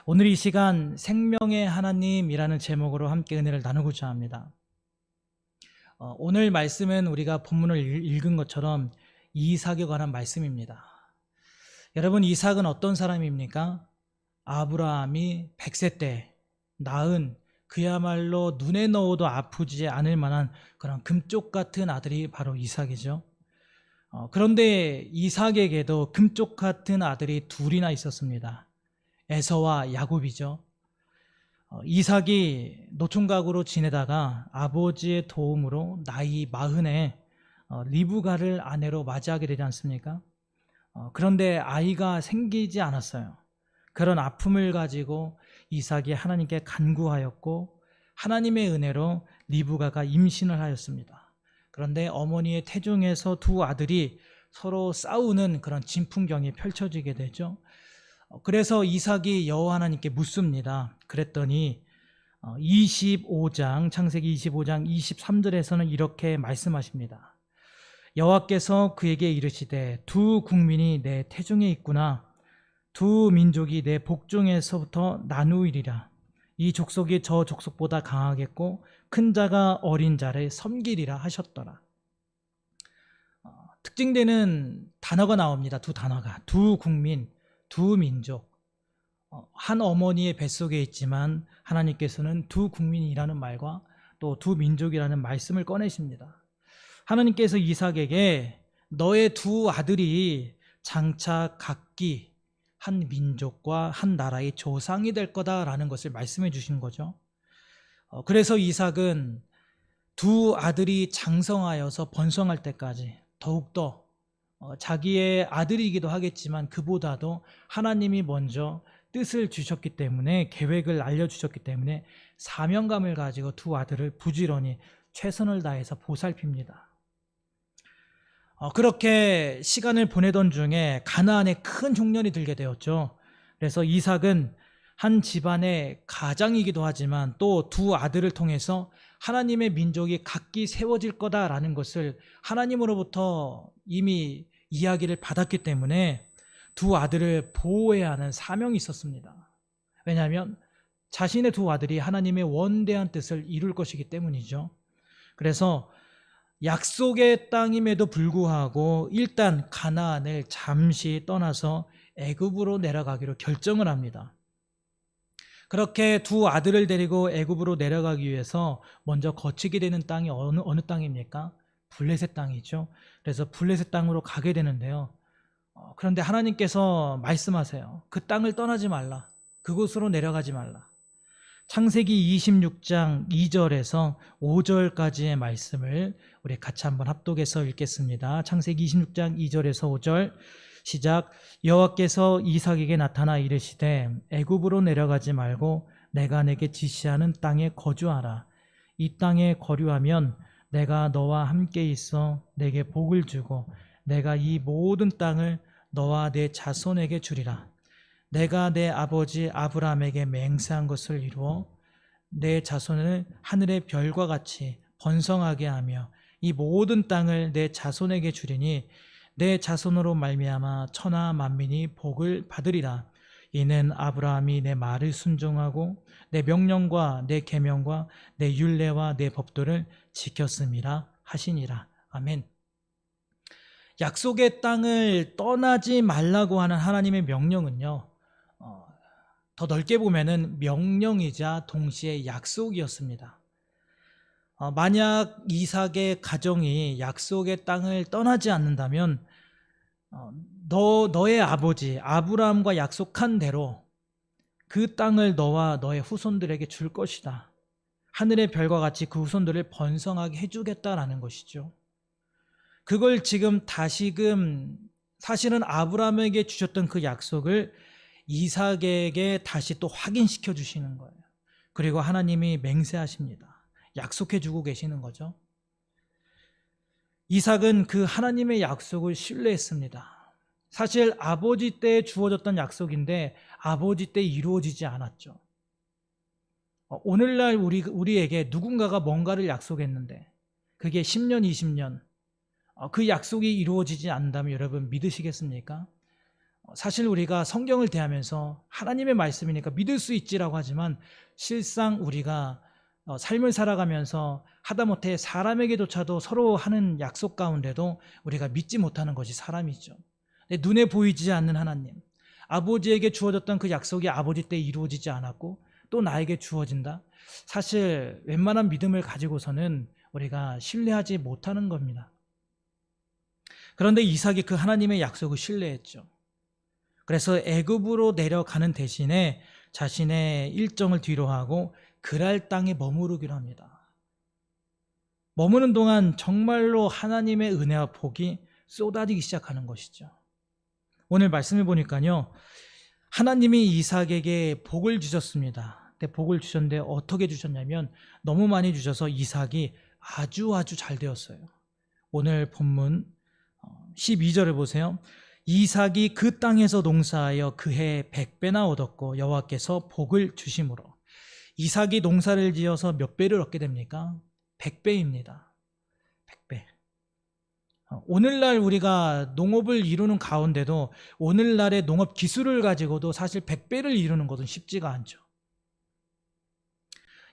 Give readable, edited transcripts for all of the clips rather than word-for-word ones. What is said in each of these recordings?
오늘 이 시간 생명의 하나님이라는 제목으로 함께 은혜를 나누고자 합니다. 오늘 말씀은 우리가 본문을 읽은 것처럼 이삭에 관한 말씀입니다. 여러분, 이삭은 어떤 사람입니까? 아브라함이 100세 때 낳은 그야말로 눈에 넣어도 아프지 않을 만한 그런 금쪽 같은 아들이 바로 이삭이죠. 그런데 이삭에게도 금쪽 같은 아들이 둘이나 있었습니다. 에서와 야곱이죠. 이삭이 노총각으로 지내다가 아버지의 도움으로 나이 40에 리브가를 아내로 맞이하게 되지 않습니까? 그런데 아이가 생기지 않았어요. 그런 아픔을 가지고 이삭이 하나님께 간구하였고 하나님의 은혜로 리브가가 임신을 하였습니다. 그런데 어머니의 태중에서 두 아들이 서로 싸우는 그런 진풍경이 펼쳐지게 되죠. 그래서 이삭이 여호와 하나님께 묻습니다. 그랬더니 25장 창세기 25장 23절에서는 이렇게 말씀하십니다. 여호와께서 그에게 이르시되 두 국민이 내 태중에 있구나. 두 민족이 내 복중에서부터 나누이리라. 이 족속이 저 족속보다 강하겠고 큰 자가 어린 자를 섬기리라 하셨더라. 특징되는 단어가 나옵니다. 두 단어가. 두 국민, 두 민족. 한 어머니의 뱃속에 있지만 하나님께서는 두 국민이라는 말과 또 두 민족이라는 말씀을 꺼내십니다. 하나님께서 이삭에게 너의 두 아들이 장차 각기 한 민족과 한 나라의 조상이 될 거다라는 것을 말씀해 주신 거죠. 그래서 이삭은 두 아들이 장성하여서 번성할 때까지 더욱더 자기의 아들이기도 하겠지만 그보다도 하나님이 먼저 뜻을 주셨기 때문에, 계획을 알려주셨기 때문에 사명감을 가지고 두 아들을 부지런히 최선을 다해서 보살핍니다. 그렇게 시간을 보내던 중에 가나안에 큰 흉년이 들게 되었죠. 그래서 이삭은 한 집안의 가장이기도 하지만 또 두 아들을 통해서 하나님의 민족이 각기 세워질 거다라는 것을 하나님으로부터 이미 이야기를 받았기 때문에 두 아들을 보호해야 하는 사명이 있었습니다. 왜냐하면 자신의 두 아들이 하나님의 원대한 뜻을 이룰 것이기 때문이죠. 그래서 약속의 땅임에도 불구하고 일단 가나안을 잠시 떠나서 애굽으로 내려가기로 결정을 합니다. 그렇게 두 아들을 데리고 애굽으로 내려가기 위해서 먼저 거치게 되는 땅이 어느 땅입니까? 블레셋 땅이죠. 그래서 블레셋 땅으로 가게 되는데요. 그런데 하나님께서 말씀하세요. 그 땅을 떠나지 말라. 그곳으로 내려가지 말라. 창세기 26장 2절에서 5절까지의 말씀을 우리 같이 한번 합독해서 읽겠습니다. 창세기 26장 2절에서 5절 시작. 여호와께서 이삭에게 나타나 이르시되 애굽으로 내려가지 말고 내가 내게 지시하는 땅에 거주하라. 이 땅에 거류하면 내가 너와 함께 있어 내게 복을 주고 내가 이 모든 땅을 너와 내 자손에게 주리라. 내가 내 아버지 아브라함에게 맹세한 것을 이루어 내 자손을 하늘의 별과 같이 번성하게 하며 이 모든 땅을 내 자손에게 주리니 내 자손으로 말미암아 천하 만민이 복을 받으리라. 이는 아브라함이 내 말을 순종하고 내 명령과 내 계명과 내 율례와 내 법도를 지켰음이라 하시니라. 아멘. 약속의 땅을 떠나지 말라고 하는 하나님의 명령은요, 더 넓게 보면은 명령이자 동시에 약속이었습니다. 만약 이삭의 가정이 약속의 땅을 떠나지 않는다면 너의 아버지 아브라함과 약속한 대로 그 땅을 너와 너의 후손들에게 줄 것이다. 하늘의 별과 같이 그 후손들을 번성하게 해주겠다라는 것이죠. 그걸 지금 다시금 사실은 아브라함에게 주셨던 그 약속을 이삭에게 다시 또 확인시켜 주시는 거예요. 그리고 하나님이 맹세하십니다. 약속해 주고 계시는 거죠. 이삭은 그 하나님의 약속을 신뢰했습니다. 사실 아버지 때 주어졌던 약속인데 아버지 때 이루어지지 않았죠. 오늘날 우리에게 누군가가 뭔가를 약속했는데 그게 10년, 20년 그 약속이 이루어지지 않는다면 여러분 믿으시겠습니까? 사실 우리가 성경을 대하면서 하나님의 말씀이니까 믿을 수 있지라고 하지만 실상 우리가 삶을 살아가면서 하다못해 사람에게조차도 서로 하는 약속 가운데도 우리가 믿지 못하는 것이 사람이죠. 눈에 보이지 않는 하나님, 아버지에게 주어졌던 그 약속이 아버지 때 이루어지지 않았고 또 나에게 주어진다. 사실 웬만한 믿음을 가지고서는 우리가 신뢰하지 못하는 겁니다. 그런데 이삭이 그 하나님의 약속을 신뢰했죠. 그래서 애굽으로 내려가는 대신에 자신의 일정을 뒤로하고 그랄 땅에 머무르기로 합니다. 머무는 동안 정말로 하나님의 은혜와 복이 쏟아지기 시작하는 것이죠. 오늘 말씀을 보니까요, 하나님이 이삭에게 복을 주셨습니다. 근데 복을 주셨는데 어떻게 주셨냐면 너무 많이 주셔서 이삭이 아주 잘 되었어요. 오늘 본문 12절을 보세요. 이삭이 그 땅에서 농사하여 그 해 100배나 얻었고 여호와께서 복을 주심으로. 이삭이 농사를 지어서 몇 배를 얻게 됩니까? 100배입니다. 100배. 오늘날 우리가 농업을 이루는 가운데도 오늘날의 농업 기술을 가지고도 사실 100배를 이루는 것은 쉽지가 않죠.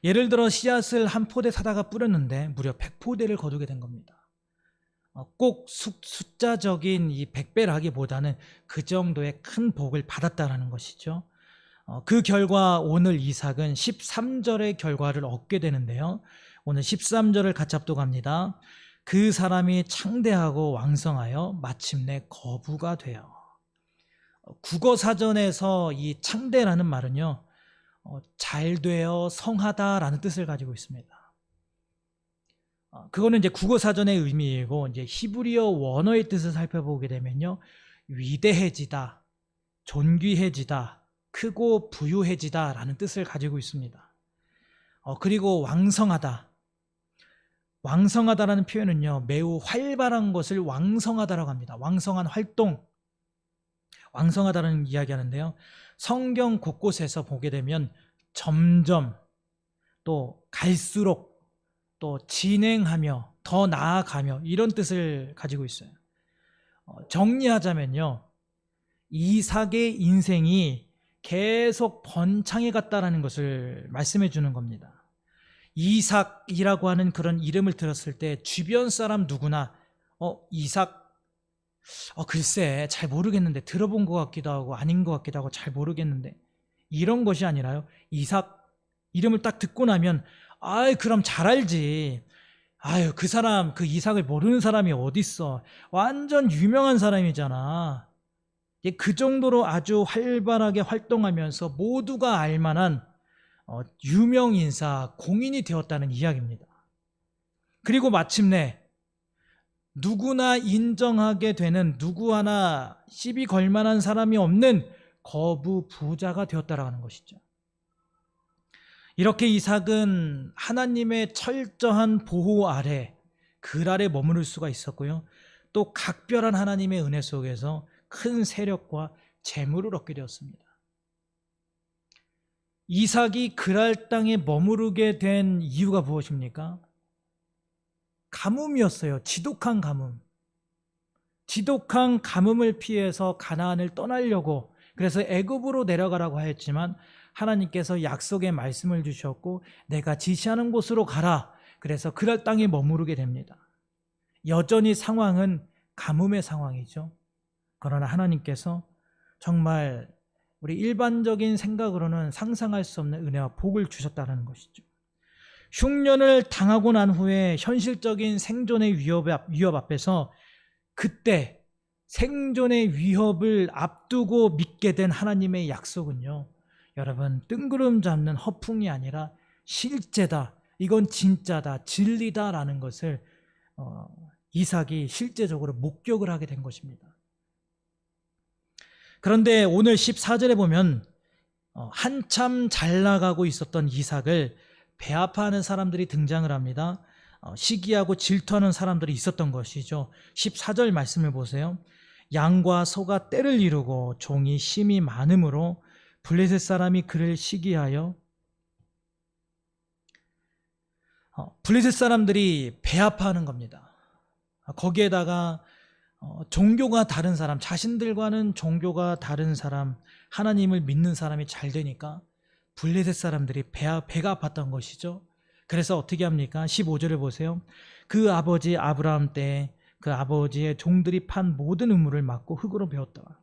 예를 들어 씨앗을 한 포대 사다가 뿌렸는데 무려 100포대를 거두게 된 겁니다. 꼭 숫자적인 이 100배라기보다는 그 정도의 큰 복을 받았다라는 것이죠. 그 결과 오늘 이삭은 13절의 결과를 얻게 되는데요. 오늘 13절을 같이 합독합니다. 그 사람이 창대하고 왕성하여 마침내 거부가 되어. 국어사전에서 이 창대라는 말은요, 잘되어 성하다라는 뜻을 가지고 있습니다. 그거는 이제 국어사전의 의미이고, 이제 히브리어 원어의 뜻을 살펴보게 되면요, 위대해지다, 존귀해지다, 크고 부유해지다라는 뜻을 가지고 있습니다. 그리고 왕성하다. 왕성하다라는 표현은요, 매우 활발한 것을 왕성하다라고 합니다. 왕성한 활동, 왕성하다는 이야기하는데요. 성경 곳곳에서 보게 되면 점점, 또 갈수록, 또 진행하며, 더 나아가며 이런 뜻을 가지고 있어요. 정리하자면요, 이삭의 인생이 계속 번창해 갔다라는 것을 말씀해 주는 겁니다. 이삭이라고 하는 그런 이름을 들었을 때 주변 사람 누구나 이삭 글쎄 잘 모르겠는데, 들어본 것 같기도 하고 아닌 것 같기도 하고 잘 모르겠는데, 이런 것이 아니라요, 이삭 이름을 딱 듣고 나면 그럼 잘 알지. 그 사람, 그 이삭을 모르는 사람이 어딨어. 완전 유명한 사람이잖아. 그 정도로 아주 활발하게 활동하면서 모두가 알만한 유명인사, 공인이 되었다는 이야기입니다. 그리고 마침내 누구나 인정하게 되는, 누구 하나 시비 걸 만한 사람이 없는 거부 부자가 되었다라는 것이죠. 이렇게 이삭은 하나님의 철저한 보호 아래, 글 아래 머무를 수가 있었고요. 또 각별한 하나님의 은혜 속에서 큰 세력과 재물을 얻게 되었습니다. 이삭이 그랄 땅에 머무르게 된 이유가 무엇입니까? 가뭄이었어요. 지독한 가뭄. 지독한 가뭄을 피해서 가나안을 떠나려고, 그래서 애굽으로 내려가라고 하였지만 하나님께서 약속의 말씀을 주셨고 내가 지시하는 곳으로 가라. 그래서 그랄 땅에 머무르게 됩니다. 여전히 상황은 가뭄의 상황이죠. 그러나 하나님께서 정말 우리 일반적인 생각으로는 상상할 수 없는 은혜와 복을 주셨다는 것이죠. 흉년을 당하고 난 후에 현실적인 생존의 위협 앞에서 그때 생존의 위협을 앞두고 믿게 된 하나님의 약속은요, 여러분, 뜬구름 잡는 허풍이 아니라 실제다, 이건 진짜다, 진리다라는 것을 이삭이 실제적으로 목격을 하게 된 것입니다. 그런데 오늘 14절에 보면 한참 잘 나가고 있었던 이삭을 배아파하는 사람들이 등장을 합니다. 시기하고 질투하는 사람들이 있었던 것이죠. 14절 말씀을 보세요. 양과 소가 떼를 이루고 종이 심이 많으므로 블레셋 사람이 그를 시기하여, 블레셋 사람들이 배아파하는 겁니다. 거기에다가 종교가 다른 사람, 자신들과는 종교가 다른 사람, 하나님을 믿는 사람이 잘 되니까 블레셋 사람들이 배가 아팠던 것이죠. 그래서 어떻게 합니까? 15절을 보세요. 그 아버지 아브라함 때 그 아버지의 종들이 판 모든 우물을 막고 흙으로 베었다.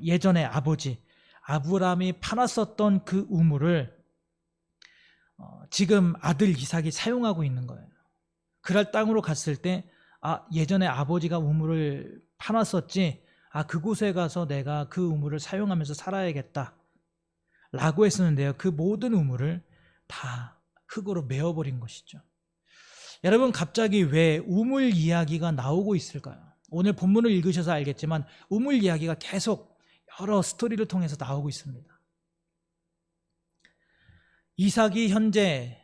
예전에 아버지 아브라함이 파놨었던 그 우물을 지금 아들 이삭이 사용하고 있는 거예요. 그랄 땅으로 갔을 때 예전에 아버지가 우물을 파놨었지, 그곳에 가서 내가 그 우물을 사용하면서 살아야겠다 라고 했었는데요, 그 모든 우물을 다 흙으로 메워버린 것이죠. 여러분, 갑자기 왜 우물 이야기가 나오고 있을까요? 오늘 본문을 읽으셔서 알겠지만 우물 이야기가 계속 여러 스토리를 통해서 나오고 있습니다. 이삭이 현재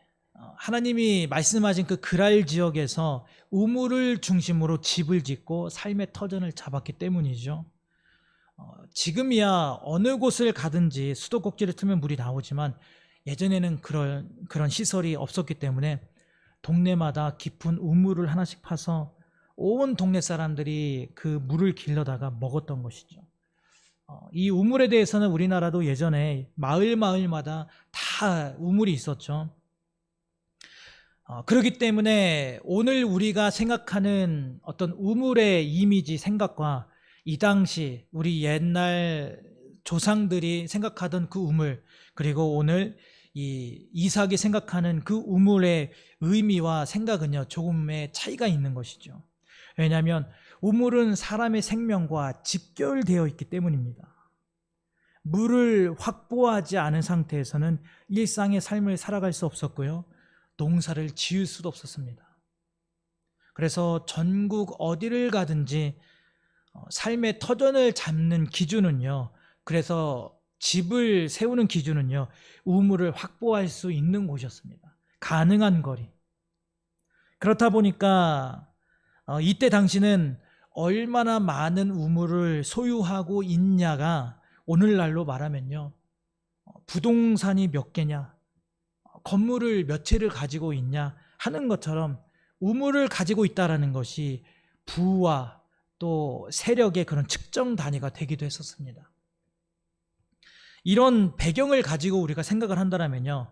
하나님이 말씀하신 그 그랄 지역에서 우물을 중심으로 집을 짓고 삶의 터전을 잡았기 때문이죠. 지금이야 어느 곳을 가든지 수도꼭지를 틀면 물이 나오지만 예전에는 그런 시설이 없었기 때문에 동네마다 깊은 우물을 하나씩 파서 온 동네 사람들이 그 물을 길러다가 먹었던 것이죠. 이 우물에 대해서는 우리나라도 예전에 마을마다 다 우물이 있었죠. 그렇기 때문에 오늘 우리가 생각하는 어떤 우물의 이미지, 생각과 이 당시 우리 옛날 조상들이 생각하던 그 우물, 그리고 오늘 이 이삭이 생각하는 그 우물의 의미와 생각은요, 조금의 차이가 있는 것이죠. 왜냐하면 우물은 사람의 생명과 직결되어 있기 때문입니다. 물을 확보하지 않은 상태에서는 일상의 삶을 살아갈 수 없었고요, 농사를 지을 수도 없었습니다. 그래서 전국 어디를 가든지 삶의 터전을 잡는 기준은요, 그래서 집을 세우는 기준은요, 우물을 확보할 수 있는 곳이었습니다. 가능한 거리. 그렇다 보니까 이때 당시는 얼마나 많은 우물을 소유하고 있냐가 오늘날로 말하면요, 부동산이 몇 개냐, 건물을 몇 채를 가지고 있냐 하는 것처럼 우물을 가지고 있다는 것이 부와 또 세력의 그런 측정 단위가 되기도 했었습니다. 이런 배경을 가지고 우리가 생각을 한다면요,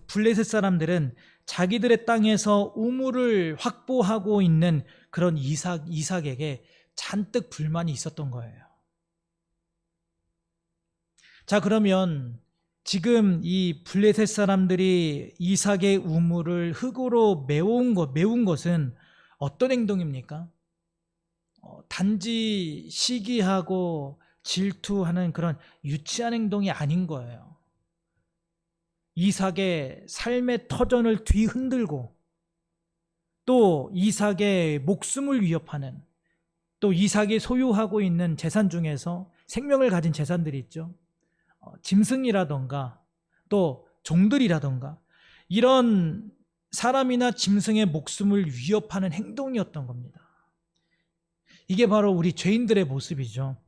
블레셋 사람들은 자기들의 땅에서 우물을 확보하고 있는 그런 이삭에게 잔뜩 불만이 있었던 거예요. 자, 그러면 지금 이 블레셋 사람들이 이삭의 우물을 흙으로 메운 것은 어떤 행동입니까? 단지 시기하고 질투하는 그런 유치한 행동이 아닌 거예요. 이삭의 삶의 터전을 뒤흔들고 또 이삭의 목숨을 위협하는, 또 이삭이 소유하고 있는 재산 중에서 생명을 가진 재산들이 있죠. 짐승이라던가 또 종들이라던가 이런 사람이나 짐승의 목숨을 위협하는 행동이었던 겁니다. 이게 바로 우리 죄인들의 모습이죠.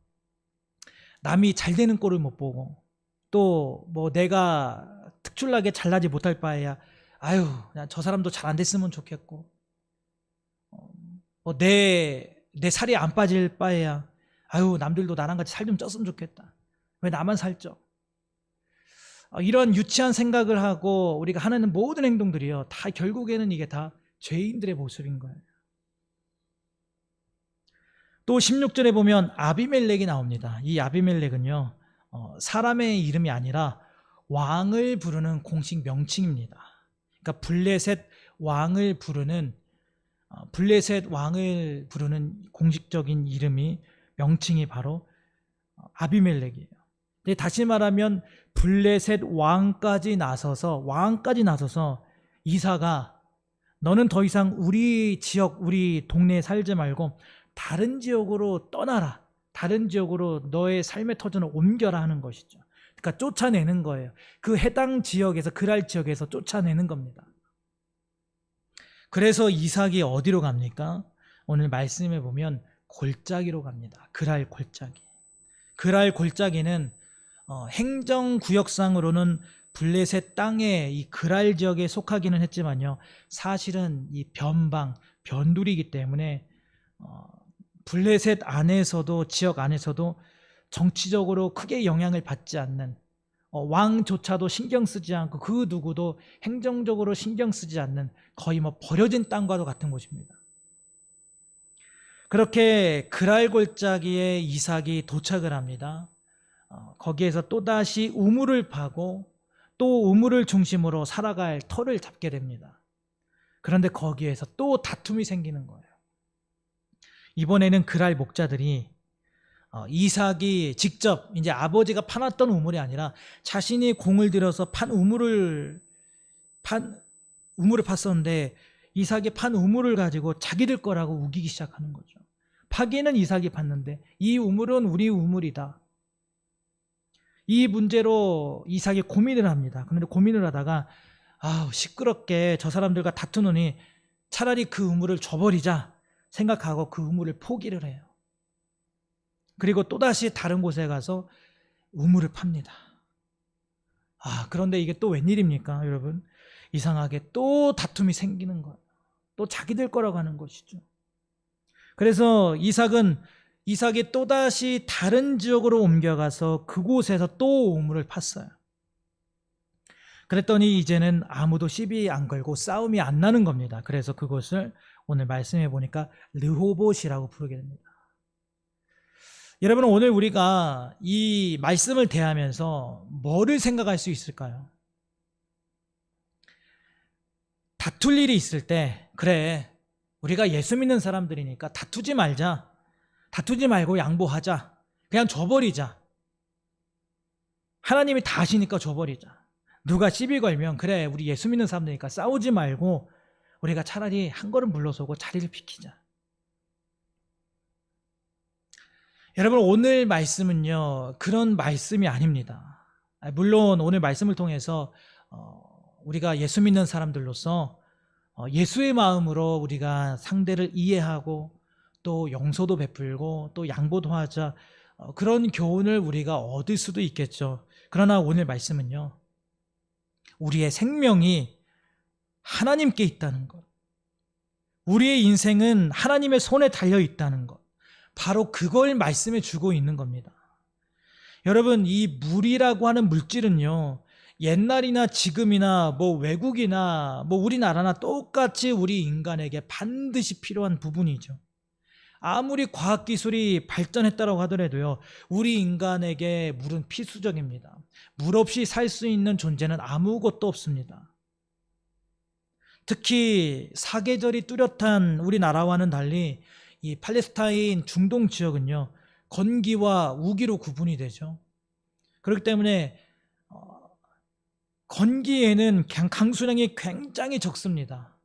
남이 잘 되는 꼴을 못 보고 또 내가 특출나게 잘나지 못할 바에야 그냥 저 사람도 잘 안 됐으면 좋겠고, 내 살이 안 빠질 바에야 남들도 나랑 같이 살 좀 쪘으면 좋겠다. 왜 나만 살쪄? 이런 유치한 생각을 하고 우리가 하는 모든 행동들이요, 다 결국에는 이게 다 죄인들의 모습인 거예요. 또 16절에 보면 아비멜렉이 나옵니다. 이 아비멜렉은요, 사람의 이름이 아니라 왕을 부르는 공식 명칭입니다. 그러니까 블레셋 왕을 부르는 공식적인 명칭이 바로 아비멜렉이에요. 근데 다시 말하면 블레셋 왕까지 나서서 이삭아, 너는 더 이상 우리 지역, 우리 동네에 살지 말고 다른 지역으로 떠나라, 다른 지역으로 너의 삶의 터전을 옮겨라 하는 것이죠. 그러니까 쫓아내는 거예요. 그 해당 지역에서, 그랄 지역에서 쫓아내는 겁니다. 그래서 이삭이 어디로 갑니까? 오늘 말씀에 보면 골짜기로 갑니다. 그랄 골짜기. 그랄 골짜기는 행정구역상으로는 블레셋 땅의 이 그랄 지역에 속하기는 했지만요, 사실은 이 변두리이기 때문에 블레셋 안에서도 지역 안에서도 정치적으로 크게 영향을 받지 않는 왕조차도 신경 쓰지 않고 그 누구도 행정적으로 신경 쓰지 않는 거의 버려진 땅과도 같은 곳입니다. 그렇게 그랄 골짜기에 이삭이 도착을 합니다. 거기에서 또다시 우물을 파고 또 우물을 중심으로 살아갈 터를 잡게 됩니다. 그런데 거기에서 또 다툼이 생기는 거예요. 이번에는 그랄 목자들이 이삭이 직접 이제 아버지가 파놨던 우물이 아니라 자신이 공을 들여서 우물을 팠었는데 이삭이 판 우물을 가지고 자기들 거라고 우기기 시작하는 거죠. 파기는 이삭이 팠는데 이 우물은 우리 우물이다. 이 문제로 이삭이 고민을 합니다. 그런데 고민을 하다가 시끄럽게 저 사람들과 다투느니 차라리 그 우물을 줘버리자 생각하고 그 우물을 포기를 해요. 그리고 또다시 다른 곳에 가서 우물을 팝니다. 그런데 이게 또 웬일입니까, 여러분? 이상하게 또 다툼이 생기는 거예요. 또 자기들 거라고 하는 것이죠. 그래서 이삭이 또다시 다른 지역으로 옮겨가서 그곳에서 또 우물을 팠어요. 그랬더니 이제는 아무도 시비 안 걸고 싸움이 안 나는 겁니다. 그래서 그곳을 오늘 말씀해 보니까 르호봇이라고 부르게 됩니다. 여러분, 오늘 우리가 이 말씀을 대하면서 뭐를 생각할 수 있을까요? 다툴 일이 있을 때, 그래, 우리가 예수 믿는 사람들이니까 다투지 말자. 다투지 말고 양보하자. 그냥 줘버리자. 하나님이 다 아시니까 줘버리자. 누가 시비 걸면 그래, 우리 예수 믿는 사람들이니까 싸우지 말고 우리가 차라리 한 걸음 물러서고 자리를 비키자. 여러분, 오늘 말씀은요, 그런 말씀이 아닙니다. 물론 오늘 말씀을 통해서 우리가 예수 믿는 사람들로서 예수의 마음으로 우리가 상대를 이해하고 또 용서도 베풀고 또 양보도 하자, 그런 교훈을 우리가 얻을 수도 있겠죠. 그러나 오늘 말씀은요, 우리의 생명이 하나님께 있다는 것, 우리의 인생은 하나님의 손에 달려 있다는 것, 바로 그걸 말씀해 주고 있는 겁니다. 여러분, 이 물이라고 하는 물질은요, 옛날이나 지금이나 외국이나 우리나라나 똑같이 우리 인간에게 반드시 필요한 부분이죠. 아무리 과학기술이 발전했다고 하더라도요, 우리 인간에게 물은 필수적입니다. 물 없이 살 수 있는 존재는 아무것도 없습니다. 특히 사계절이 뚜렷한 우리나라와는 달리 이 팔레스타인 중동 지역은요, 건기와 우기로 구분이 되죠. 그렇기 때문에 건기에는 강수량이 굉장히 적습니다.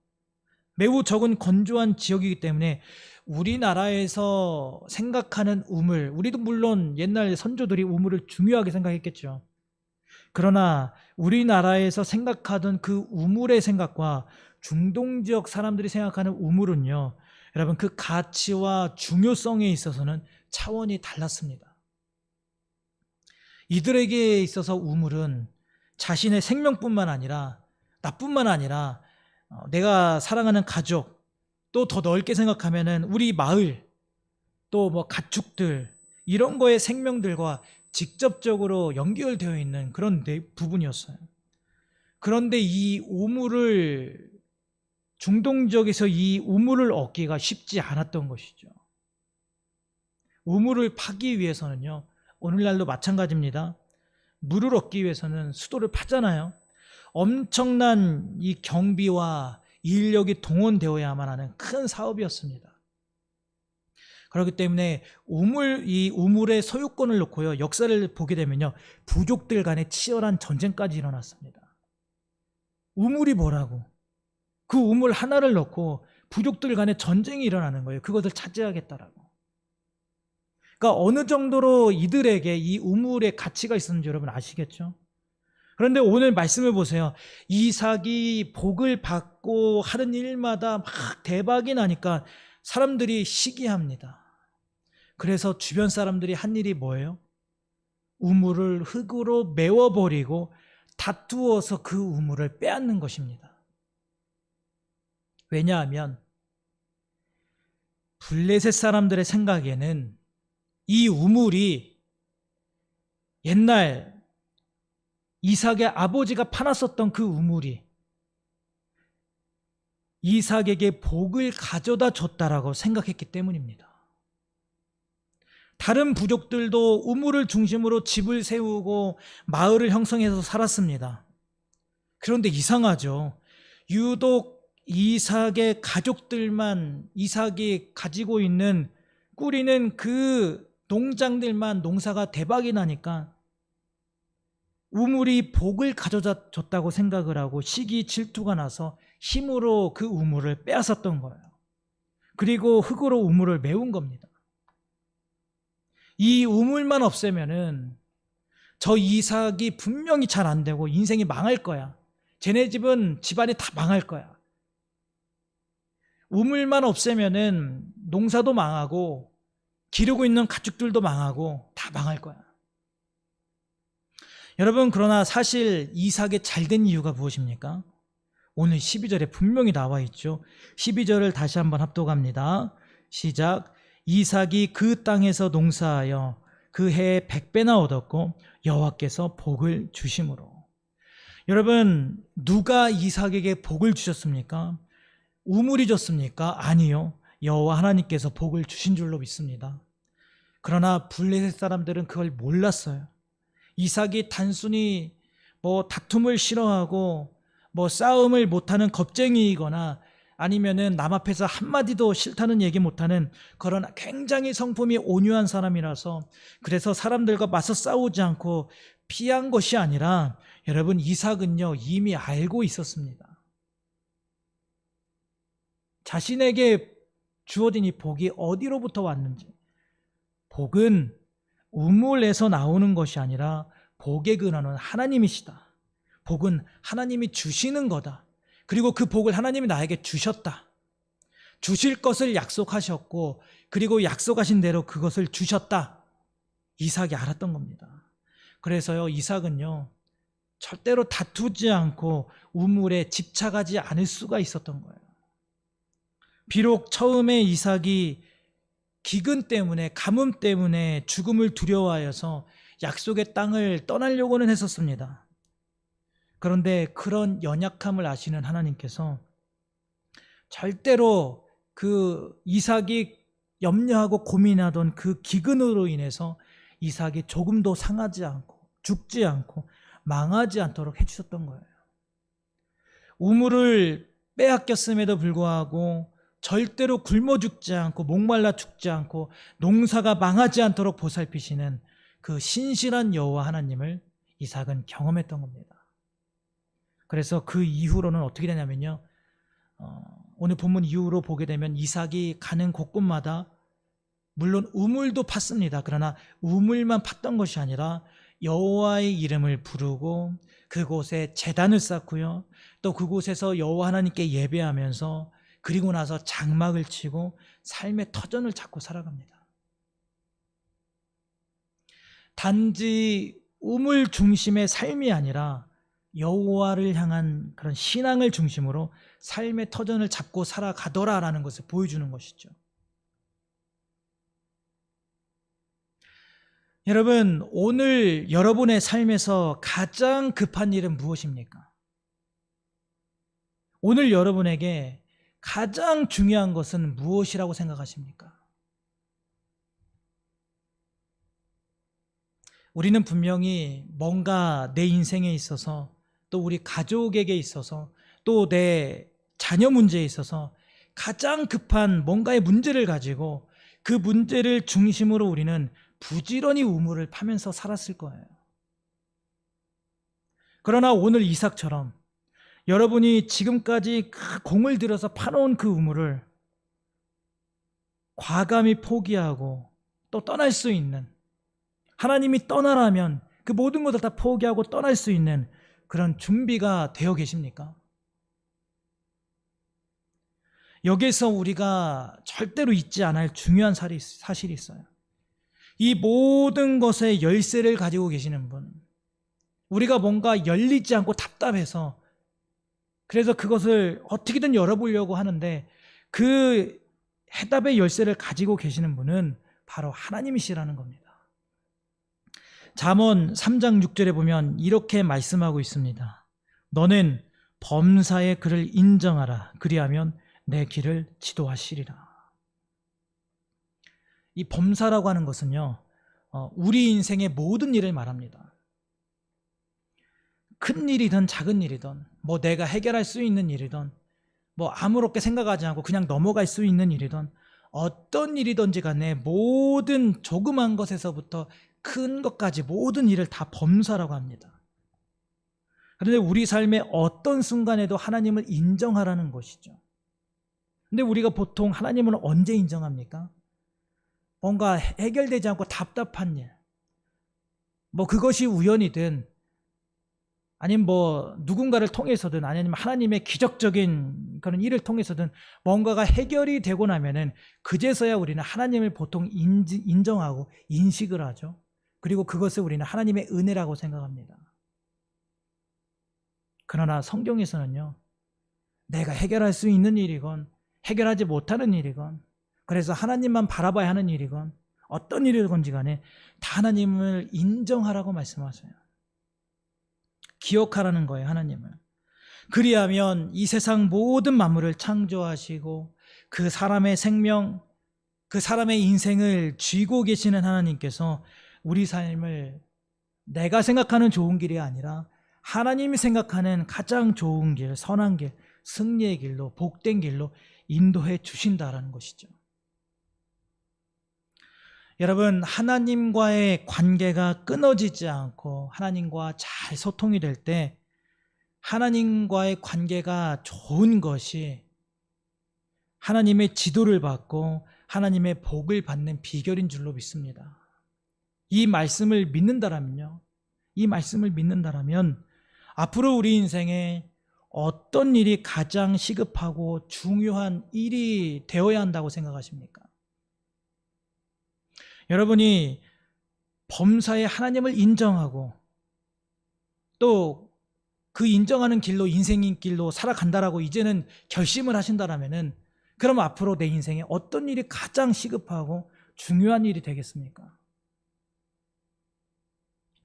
매우 적은 건조한 지역이기 때문에 우리나라에서 생각하는 우물, 우리도 물론 옛날 선조들이 우물을 중요하게 생각했겠죠. 그러나 우리나라에서 생각하던 그 우물의 생각과 중동 지역 사람들이 생각하는 우물은요, 여러분, 그 가치와 중요성에 있어서는 차원이 달랐습니다. 이들에게 있어서 우물은 자신의 생명뿐만 아니라, 나뿐만 아니라 내가 사랑하는 가족, 또 더 넓게 생각하면은 우리 마을, 또 가축들, 이런 거의 생명들과 직접적으로 연결되어 있는 그런 부분이었어요. 그런데 이 우물을, 중동 지역에서 이 우물을 얻기가 쉽지 않았던 것이죠. 우물을 파기 위해서는요, 오늘날도 마찬가지입니다. 물을 얻기 위해서는 수도를 파잖아요. 엄청난 이 경비와 인력이 동원되어야만 하는 큰 사업이었습니다. 그렇기 때문에 이 우물의 소유권을 놓고요, 역사를 보게 되면요, 부족들 간에 치열한 전쟁까지 일어났습니다. 우물이 뭐라고? 그 우물 하나를 놓고 부족들 간에 전쟁이 일어나는 거예요. 그것을 차지하겠다라고. 그러니까 어느 정도로 이들에게 이 우물의 가치가 있었는지 여러분 아시겠죠? 그런데 오늘 말씀을 보세요. 이삭이 복을 받고 하는 일마다 막 대박이 나니까 사람들이 시기합니다. 그래서 주변 사람들이 한 일이 뭐예요? 우물을 흙으로 메워버리고 다투어서 그 우물을 빼앗는 것입니다. 왜냐하면 블레셋 사람들의 생각에는 이 우물이 옛날 이삭의 아버지가 파놨었던 그 우물이 이삭에게 복을 가져다 줬다라고 생각했기 때문입니다. 다른 부족들도 우물을 중심으로 집을 세우고 마을을 형성해서 살았습니다. 그런데 이상하죠. 유독 이삭의 가족들만, 이삭이 가지고 있는 꾸리는 그 농장들만 농사가 대박이 나니까 우물이 복을 가져다 줬다고 생각을 하고 시기 질투가 나서 힘으로 그 우물을 빼앗았던 거예요. 그리고 흙으로 우물을 메운 겁니다. 이 우물만 없애면은 저 이삭이 분명히 잘 안 되고 인생이 망할 거야. 쟤네 집은 집안이 다 망할 거야. 우물만 없애면은 농사도 망하고 기르고 있는 가축들도 망하고 다 망할 거야. 여러분, 그러나 사실 이삭이 잘된 이유가 무엇입니까? 오늘 12절에 분명히 나와 있죠. 12절을 다시 한번 합독합니다. 시작. 이삭이 그 땅에서 농사하여 그 해에 100배나 얻었고 여호와께서 복을 주심으로. 여러분, 누가 이삭에게 복을 주셨습니까? 우물이 줬습니까? 아니요. 여호와 하나님께서 복을 주신 줄로 믿습니다. 그러나 블레셋 사람들은 그걸 몰랐어요. 이삭이 단순히 다툼을 싫어하고 싸움을 못하는 겁쟁이이거나 아니면은 남 앞에서 한마디도 싫다는 얘기 못하는 그런 굉장히 성품이 온유한 사람이라서 그래서 사람들과 맞서 싸우지 않고 피한 것이 아니라 여러분, 이삭은요 이미 알고 있었습니다. 자신에게 주어진 이 복이 어디로부터 왔는지. 복은 우물에서 나오는 것이 아니라 복의 근원은 하나님이시다. 복은 하나님이 주시는 거다. 그리고 그 복을 하나님이 나에게 주셨다. 주실 것을 약속하셨고 그리고 약속하신 대로 그것을 주셨다. 이삭이 알았던 겁니다. 그래서요, 이삭은요 절대로 다투지 않고 우물에 집착하지 않을 수가 있었던 거예요. 비록 처음에 이삭이 기근 때문에, 가뭄 때문에 죽음을 두려워하여서 약속의 땅을 떠나려고는 했었습니다. 그런데 그런 연약함을 아시는 하나님께서 절대로 그 이삭이 염려하고 고민하던 그 기근으로 인해서 이삭이 조금도 상하지 않고 죽지 않고 망하지 않도록 해주셨던 거예요. 우물을 빼앗겼음에도 불구하고 절대로 굶어 죽지 않고 목말라 죽지 않고 농사가 망하지 않도록 보살피시는 그 신실한 여호와 하나님을 이삭은 경험했던 겁니다. 그래서 그 이후로는 어떻게 되냐면요, 오늘 본문 이후로 보게 되면 이삭이 가는 곳곳마다 물론 우물도 팠습니다. 그러나 우물만 팠던 것이 아니라 여호와의 이름을 부르고 그곳에 제단을 쌓고요, 또 그곳에서 여호와 하나님께 예배하면서 그리고 나서 장막을 치고 삶의 터전을 찾고 살아갑니다. 단지 우물 중심의 삶이 아니라 여호와를 향한 그런 신앙을 중심으로 삶의 터전을 잡고 살아가더라라는 것을 보여주는 것이죠. 여러분, 오늘 여러분의 삶에서 가장 급한 일은 무엇입니까? 오늘 여러분에게 가장 중요한 것은 무엇이라고 생각하십니까? 우리는 분명히 뭔가 내 인생에 있어서 또 우리 가족에게 있어서 또 내 자녀 문제에 있어서 가장 급한 뭔가의 문제를 가지고 그 문제를 중심으로 우리는 부지런히 우물을 파면서 살았을 거예요. 그러나 오늘 이삭처럼 여러분이 지금까지 그 공을 들여서 파놓은 그 우물을 과감히 포기하고 또 떠날 수 있는, 하나님이 떠나라면 그 모든 것을 다 포기하고 떠날 수 있는 그런 준비가 되어 계십니까? 여기서 우리가 절대로 잊지 않아야 할 중요한 사실이 있어요. 이 모든 것의 열쇠를 가지고 계시는 분, 우리가 뭔가 열리지 않고 답답해서 그래서 그것을 어떻게든 열어보려고 하는데 그 해답의 열쇠를 가지고 계시는 분은 바로 하나님이시라는 겁니다. 잠언 3장 6절에 보면 이렇게 말씀하고 있습니다. 너는 범사의 그를 인정하라. 그리하면 내 길을 지도하시리라. 이 범사라고 하는 것은요, 우리 인생의 모든 일을 말합니다. 큰 일이든 작은 일이든, 뭐 내가 해결할 수 있는 일이든, 뭐 아무렇게 생각하지 않고 그냥 넘어갈 수 있는 일이든, 어떤 일이든지 간에 모든 조그만 것에서부터 큰 것까지 모든 일을 다 범사라고 합니다. 그런데 우리 삶의 어떤 순간에도 하나님을 인정하라는 것이죠. 근데 우리가 보통 하나님을 언제 인정합니까? 뭔가 해결되지 않고 답답한 일, 뭐 그것이 우연이든 아니면 뭐 누군가를 통해서든 아니면 하나님의 기적적인 그런 일을 통해서든 뭔가가 해결이 되고 나면은 그제서야 우리는 하나님을 보통 인정하고 인식을 하죠. 그리고 그것을 우리는 하나님의 은혜라고 생각합니다. 그러나 성경에서는요, 내가 해결할 수 있는 일이건 해결하지 못하는 일이건, 그래서 하나님만 바라봐야 하는 일이건 어떤 일이건지 간에 다 하나님을 인정하라고 말씀하세요. 기억하라는 거예요, 하나님을. 그리하면 이 세상 모든 만물을 창조하시고 그 사람의 생명, 그 사람의 인생을 쥐고 계시는 하나님께서 우리 삶을 내가 생각하는 좋은 길이 아니라 하나님이 생각하는 가장 좋은 길, 선한 길, 승리의 길로, 복된 길로 인도해 주신다라는 것이죠. 여러분, 하나님과의 관계가 끊어지지 않고 하나님과 잘 소통이 될 때 하나님과의 관계가 좋은 것이 하나님의 지도를 받고 하나님의 복을 받는 비결인 줄로 믿습니다. 이 말씀을 믿는다라면요, 이 말씀을 믿는다라면 앞으로 우리 인생에 어떤 일이 가장 시급하고 중요한 일이 되어야 한다고 생각하십니까? 여러분이 범사에 하나님을 인정하고 또 그 인정하는 길로 인생인 길로 살아간다라고 이제는 결심을 하신다라면은 그럼 앞으로 내 인생에 어떤 일이 가장 시급하고 중요한 일이 되겠습니까?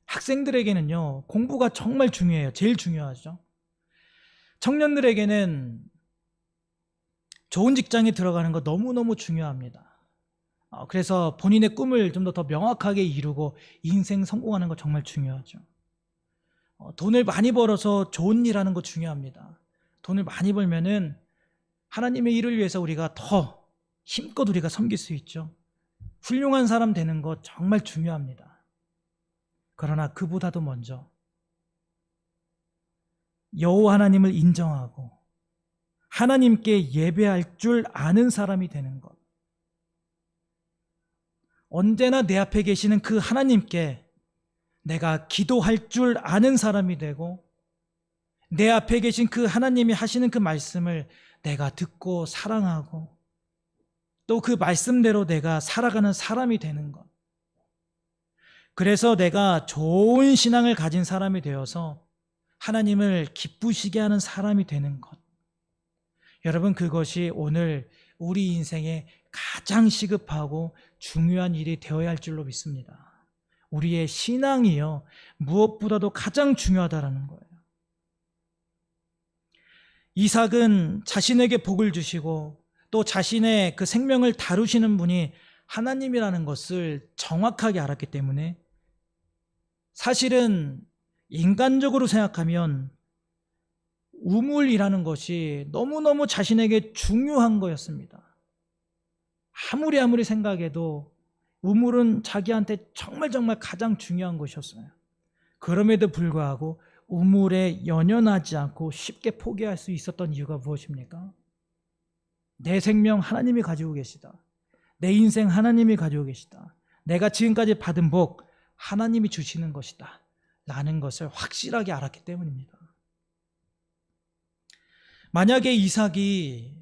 학생들에게는요, 공부가 정말 중요해요. 제일 중요하죠. 청년들에게는 좋은 직장에 들어가는 거 너무너무 중요합니다. 그래서 본인의 꿈을 좀 더 명확하게 이루고 인생 성공하는 거 정말 중요하죠. 돈을 많이 벌어서 좋은 일 하는 거 중요합니다. 돈을 많이 벌면은 하나님의 일을 위해서 우리가 더 힘껏 우리가 섬길 수 있죠. 훌륭한 사람 되는 거 정말 중요합니다. 그러나 그보다도 먼저 여호와 하나님을 인정하고 하나님께 예배할 줄 아는 사람이 되는 것, 언제나 내 앞에 계시는 그 하나님께 내가 기도할 줄 아는 사람이 되고 내 앞에 계신 그 하나님이 하시는 그 말씀을 내가 듣고 사랑하고 또 그 말씀대로 내가 살아가는 사람이 되는 것, 그래서 내가 좋은 신앙을 가진 사람이 되어서 하나님을 기쁘시게 하는 사람이 되는 것, 여러분, 그것이 오늘 우리 인생에 가장 시급하고 중요한 일이 되어야 할 줄로 믿습니다. 우리의 신앙이요, 무엇보다도 가장 중요하다라는 거예요. 이삭은 자신에게 복을 주시고 또 자신의 그 생명을 다루시는 분이 하나님이라는 것을 정확하게 알았기 때문에 사실은 인간적으로 생각하면 우물이라는 것이 너무너무 자신에게 중요한 거였습니다. 아무리 생각해도 우물은 자기한테 정말 가장 중요한 것이었어요. 그럼에도 불구하고 우물에 연연하지 않고 쉽게 포기할 수 있었던 이유가 무엇입니까? 내 생명 하나님이 가지고 계시다. 내 인생 하나님이 가지고 계시다. 내가 지금까지 받은 복 하나님이 주시는 것이다 라는 것을 확실하게 알았기 때문입니다. 만약에 이삭이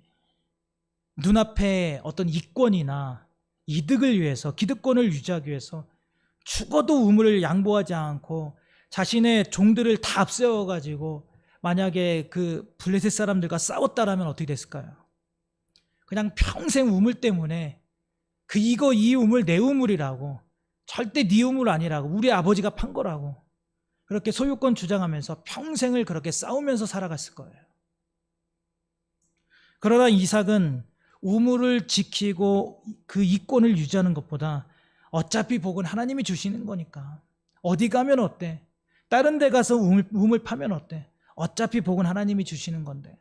눈앞에 어떤 이권이나 이득을 위해서, 기득권을 유지하기 위해서 죽어도 우물을 양보하지 않고 자신의 종들을 다 앞세워가지고 만약에 그 블레셋 사람들과 싸웠다라면 어떻게 됐을까요? 그냥 평생 우물 때문에 이 우물 내 우물이라고, 절대 네 우물 아니라고, 우리 아버지가 판 거라고 그렇게 소유권 주장하면서 평생을 그렇게 싸우면서 살아갔을 거예요. 그러나 이삭은 우물을 지키고 그 이권을 유지하는 것보다 어차피 복은 하나님이 주시는 거니까 어디 가면 어때? 다른 데 가서 우물 파면 어때? 어차피 복은 하나님이 주시는 건데.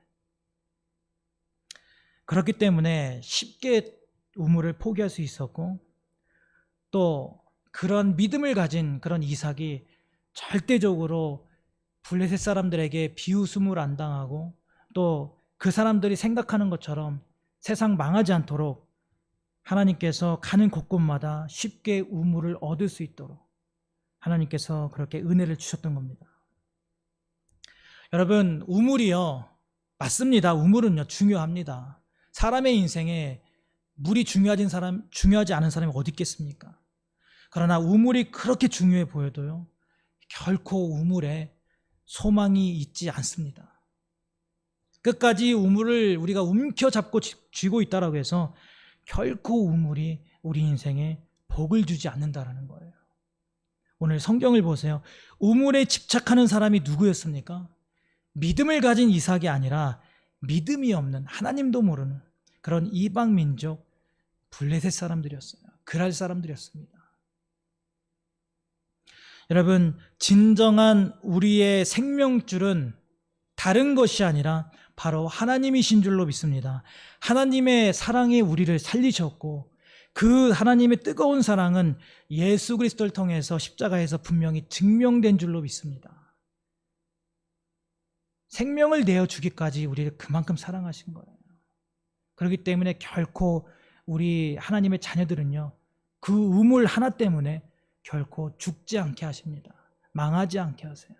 그렇기 때문에 쉽게 우물을 포기할 수 있었고, 또 그런 믿음을 가진 그런 이삭이 절대적으로 블레셋 사람들에게 비웃음을 안 당하고, 또 그 사람들이 생각하는 것처럼 세상 망하지 않도록 하나님께서 가는 곳곳마다 쉽게 우물을 얻을 수 있도록 하나님께서 그렇게 은혜를 주셨던 겁니다. 여러분, 우물이요, 맞습니다. 우물은요 중요합니다. 사람의 인생에 물이 중요하지 않은 사람이 어디 있겠습니까? 그러나 우물이 그렇게 중요해 보여도요, 결코 우물에 소망이 있지 않습니다. 끝까지 우물을 우리가 움켜잡고 쥐고 있다라고 해서 결코 우물이 우리 인생에 복을 주지 않는다라는 거예요. 오늘 성경을 보세요. 우물에 집착하는 사람이 누구였습니까? 믿음을 가진 이삭이 아니라 믿음이 없는, 하나님도 모르는 그런 이방 민족 블레셋 사람들이었어요. 그랄 사람들이었습니다. 여러분, 진정한 우리의 생명줄은 다른 것이 아니라 바로 하나님이신 줄로 믿습니다. 하나님의 사랑이 우리를 살리셨고, 그 하나님의 뜨거운 사랑은 예수 그리스도를 통해서 십자가에서 분명히 증명된 줄로 믿습니다. 생명을 내어주기까지 우리를 그만큼 사랑하신 거예요. 그렇기 때문에 결코 우리 하나님의 자녀들은요, 그 우물 하나 때문에 결코 죽지 않게 하십니다. 망하지 않게 하세요.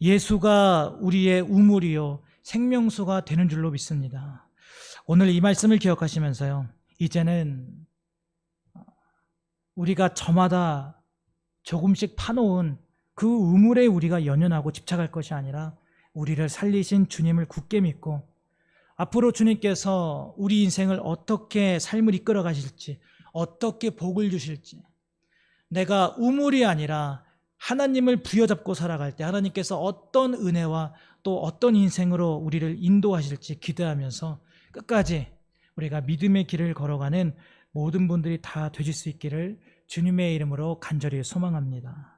예수가 우리의 우물이요 생명수가 되는 줄로 믿습니다. 오늘 이 말씀을 기억하시면서요, 이제는 우리가 저마다 조금씩 파놓은 그 우물에 우리가 연연하고 집착할 것이 아니라 우리를 살리신 주님을 굳게 믿고 앞으로 주님께서 우리 인생을 어떻게 삶을 이끌어 가실지, 어떻게 복을 주실지, 내가 우물이 아니라 하나님을 부여잡고 살아갈 때 하나님께서 어떤 은혜와 또 어떤 인생으로 우리를 인도하실지 기대하면서 끝까지 우리가 믿음의 길을 걸어가는 모든 분들이 다 되실 수 있기를 주님의 이름으로 간절히 소망합니다.